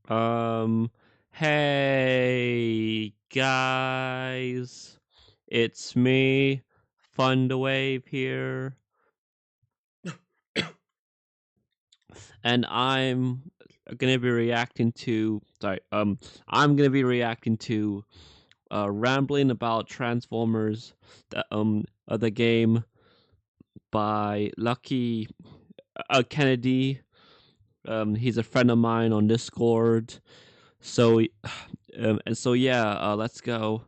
Um, hey guys, it's me, Wave here, and gonna be reacting to. I'm gonna be reacting to rambling about Transformers, the game by Kennedy. He's a friend of mine on Discord. So, yeah, let's go.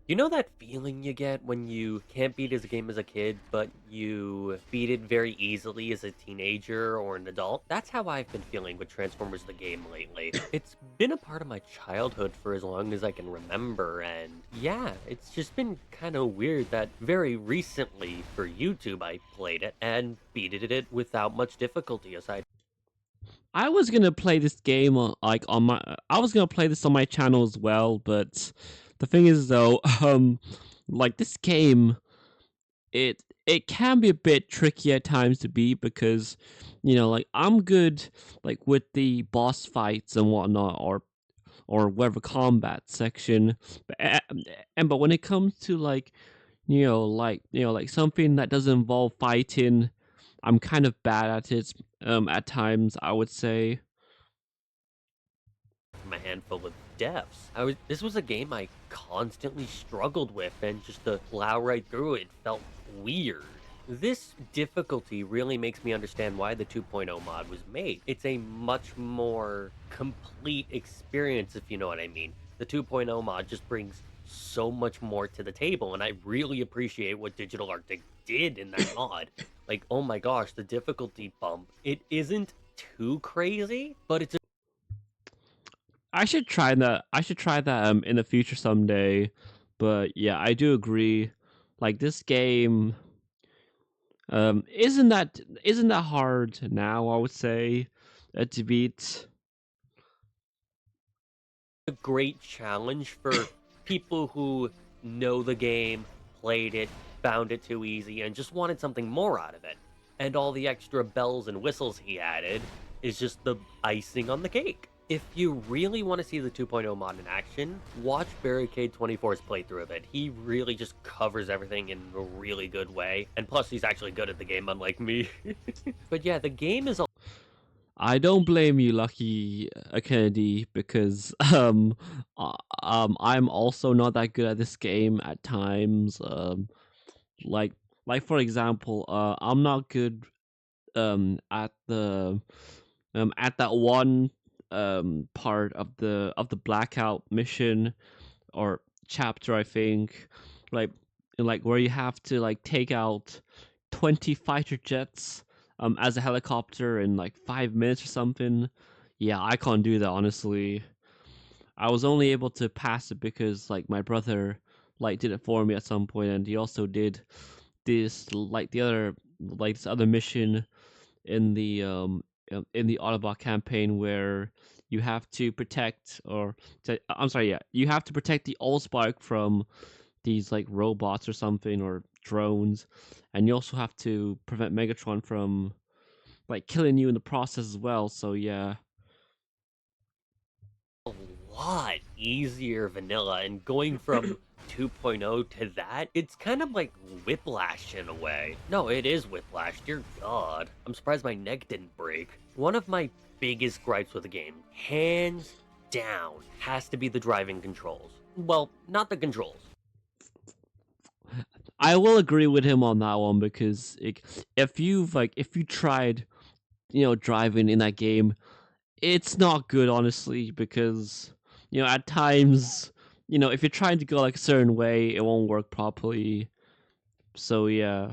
You know that feeling you get when you can't beat as a game as a kid, but you beat it very easily as a teenager or an adult? That's how I've been feeling with Transformers the game lately. It's been a part of my childhood for as long as I can remember, and yeah, it's just been kind of weird that very recently for YouTube I played it and beat it without much difficulty aside. I was gonna play this game on my. I was gonna play this on my channel as well, but the thing is though, like this game, it can be a bit tricky at times to beat because, like I'm good like with the boss fights and whatnot, or whatever combat section, but when it comes to like like something that doesn't involve fighting, I'm kind of bad at it. At times, I would say. From a handful of deaths. This was a game I constantly struggled with, and just to plow right through it felt weird. This difficulty really makes me understand why the 2.0 mod was made. It's a much more complete experience, if you know what I mean. The 2.0 mod just brings so much more to the table, and I really appreciate what Digital Arctic did in that mod. Like, oh my gosh, the difficulty bump. It isn't too crazy, but it's I should try that. I should try that in the future someday. But yeah, I do agree. Like this game isn't that hard now, I would say, to beat. a great challenge for people who know the game, played it, found it too easy, and just wanted something more out of it. And all the extra bells and whistles he added is just the icing on the cake. If you really want to see the 2.0 mod in action, watch Barricade 24's playthrough of it. He really just covers everything in a really good way. And plus, he's actually good at the game, unlike me. But yeah, the game is I don't blame you, Kennedy, because I'm also not that good at this game at times. Like like for example, I'm not good at that one part of the blackout mission or chapter, I think, like where you have to like take out 20 fighter jets as a helicopter in like 5 minutes or something. Yeah, I can't do that, honestly. I was only able to pass it because like my brother like did it for me at some point, and he also did this other mission in the Autobot campaign where you have to I'm sorry, yeah, you have to protect the Allspark from these like robots or something, or drones, and you also have to prevent Megatron from like killing you in the process as well. So yeah. a lot easier vanilla, and going from 2.0 to that, it's kind of like whiplash in a way. No, it is whiplash, dear god. I'm surprised my neck didn't break. One of my biggest gripes with the game, hands down, has to be the driving controls. Well, not the controls. I will agree with him on that one because if you tried driving in that game, it's not good, honestly, because at times, if you're trying to go like a certain way, it won't work properly. So yeah.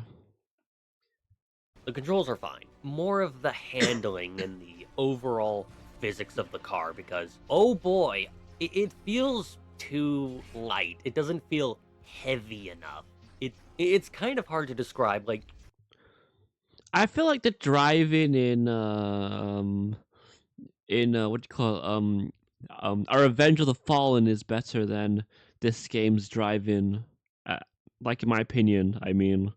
The controls are fine. More of the handling and the overall physics of the car because, oh boy, it feels too light. It doesn't feel heavy enough. It's kind of hard to describe. Like, I feel like the driving in what do you call it? Our Revenge of the Fallen is better than this game's driving. Like in my opinion, I mean.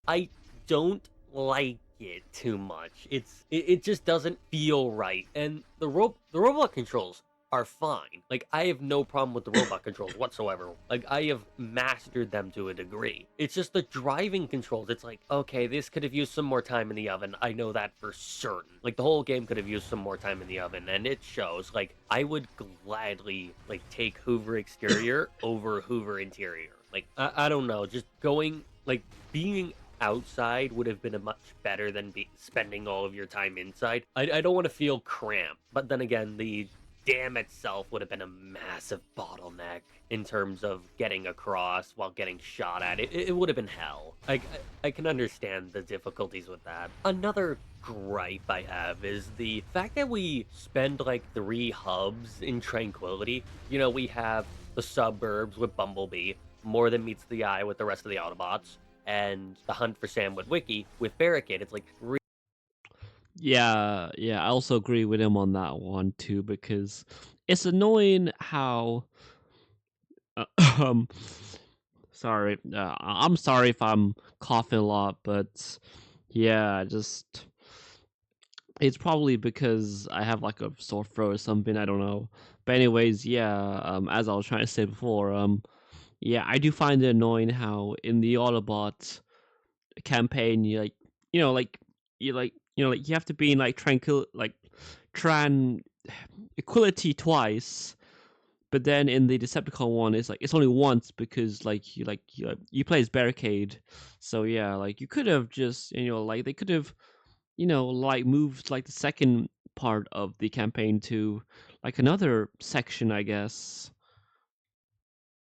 I don't like it too much. It just doesn't feel right. And the robot controls are fine. Like I have no problem with the robot controls whatsoever. Like I have mastered them to a degree. It's just the driving controls. It's like, okay, this could have used some more time in the oven. I know that for certain. Like the whole game could have used some more time in the oven, and it shows. Like I would gladly like take Hoover exterior over Hoover interior. Like I don't know, just going like being outside would have been a much better than spending all of your time inside. I don't want to feel cramped, but then again, the dam itself would have been a massive bottleneck in terms of getting across while getting shot at. It would have been hell. I can understand the difficulties with that. Another gripe I have is the fact that we spend like 3 hubs in Tranquility. You know, we have the suburbs with Bumblebee, More Than Meets the Eye with the rest of the Autobots, and the Hunt for Sam with Wiki. With Barricade, it's like Yeah, yeah, I also agree with him on that one too because it's annoying how um sorry, I'm sorry if I'm coughing a lot, but yeah, just it's probably because I have like a sore throat or something, I don't know. But anyways, yeah, as I was trying to say before, yeah, I do find it annoying how in the Autobot campaign you have to be in like tran equality twice, but then in the Decepticon one it's like it's only once because you play as Barricade. So yeah, like you could have just like they could have like moved like the second part of the campaign to like another section, I guess.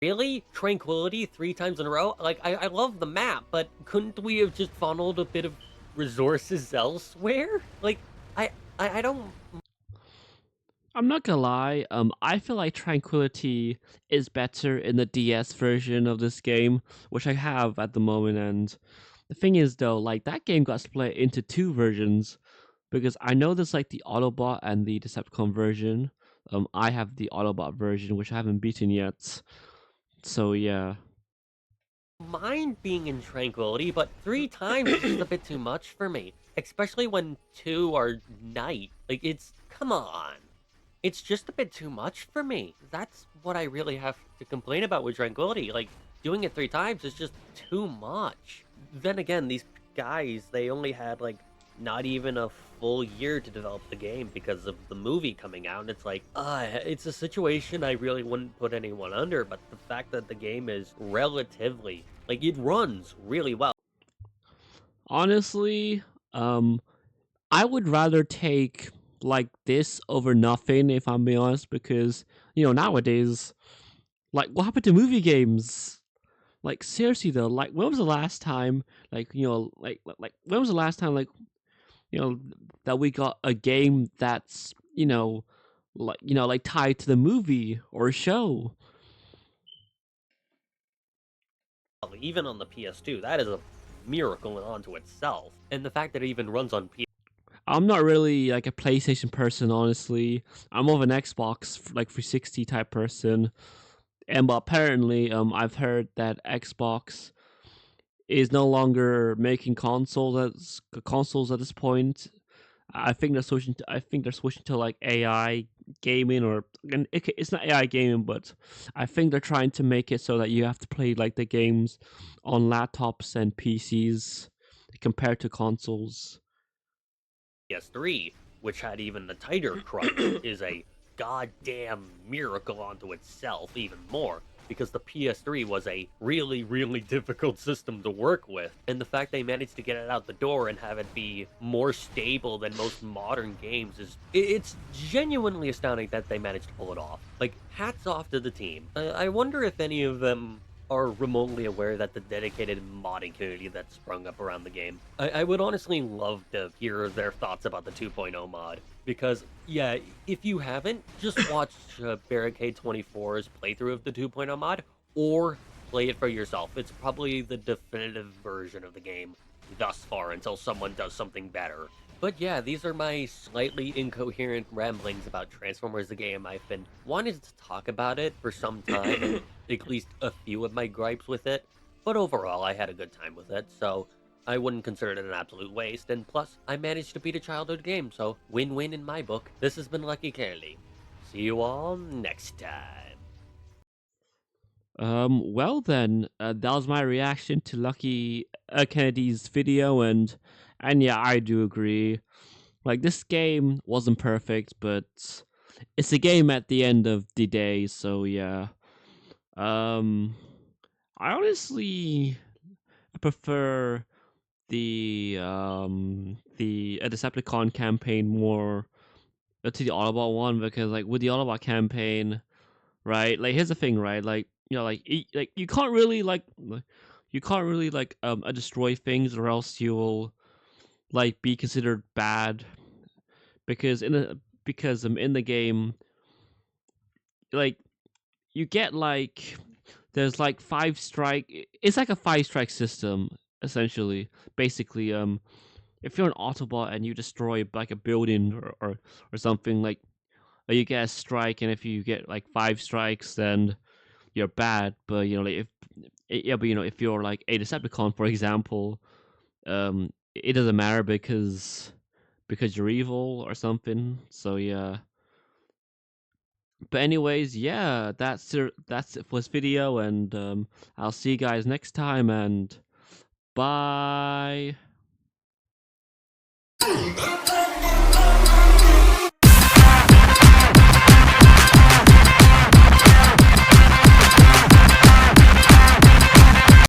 really? Tranquility 3 times in a row? Like, I love the map, but couldn't we have just funneled a bit of resources elsewhere? Like, I, I don't I'm not gonna lie, I feel like Tranquility is better in the DS version of this game, which I have at the moment. And the thing is, though, like that game got split into 2 versions because I know there's like the Autobot and the Decepticon version. I have the Autobot version, which I haven't beaten yet. So yeah, mind being in Tranquility, but 3 times is just a bit too much for me. Especially when 2 are night. Like, come on. It's just a bit too much for me. That's what I really have to complain about with Tranquility. Like, doing it 3 times is just too much. Then again, these guys, they only had, like, not even a full year to develop the game because of the movie coming out. And it's like, it's a situation I really wouldn't put anyone under, but the fact that the game is relatively, like, it runs really well. honestly, I would rather take like this over nothing if I'm being honest, because nowadays, like what happened to movie games? Like seriously though, like when was the last time when was the last time you know that we got a game that's like tied to the movie or show? Even on the PS2, that is a miracle in onto itself. And the fact that it even runs on I'm not really like a PlayStation person, honestly. I'm more of an Xbox like 360 type person. And but apparently, I've heard that Xbox is no longer making consoles at this point. I think they're switching to like AI gaming, or and it's not AI gaming, but I think they're trying to make it so that you have to play like the games on laptops and PCs compared to consoles. PS3, which had even the tighter crunch, is a goddamn miracle onto itself, even more, because the PS3 was a really, really difficult system to work with. And the fact they managed to get it out the door and have it be more stable than most modern games it's genuinely astounding that they managed to pull it off. Like, hats off to the team. I wonder if any of them are remotely aware that the dedicated modding community that sprung up around the game. I would honestly love to hear their thoughts about the 2.0 mod. Because, yeah, if you haven't, just watch Barricade 24's playthrough of the 2.0 mod, or play it for yourself. It's probably the definitive version of the game thus far until someone does something better. But yeah, these are my slightly incoherent ramblings about Transformers the game. I've been wanting to talk about it for some time, and at least a few of my gripes with it. But overall, I had a good time with it. So I wouldn't consider it an absolute waste, and plus, I managed to beat a childhood game, so win-win in my book. This has been Lucky Kennedy. See you all next time. Well then, that was my reaction to Lucky Kennedy's video, and yeah, I do agree. Like this game wasn't perfect, but it's a game at the end of the day, so yeah. Um, I honestly prefer the Decepticon campaign more to the Autobot one because like with the Autobot campaign, right? Like here's the thing, right? Like like you can't really destroy things or else you'll like be considered bad because in the game like you get like there's like five strike. It's like a five strike system essentially. Basically, if you're an Autobot and you destroy like a building or something like, you get a strike, and if you get like five strikes, then you're bad. But you know, like but you know, if you're like a Decepticon, for example, it doesn't matter because you're evil or something. So yeah. But anyways, yeah, that's it for this video, and I'll see you guys next time, and bye.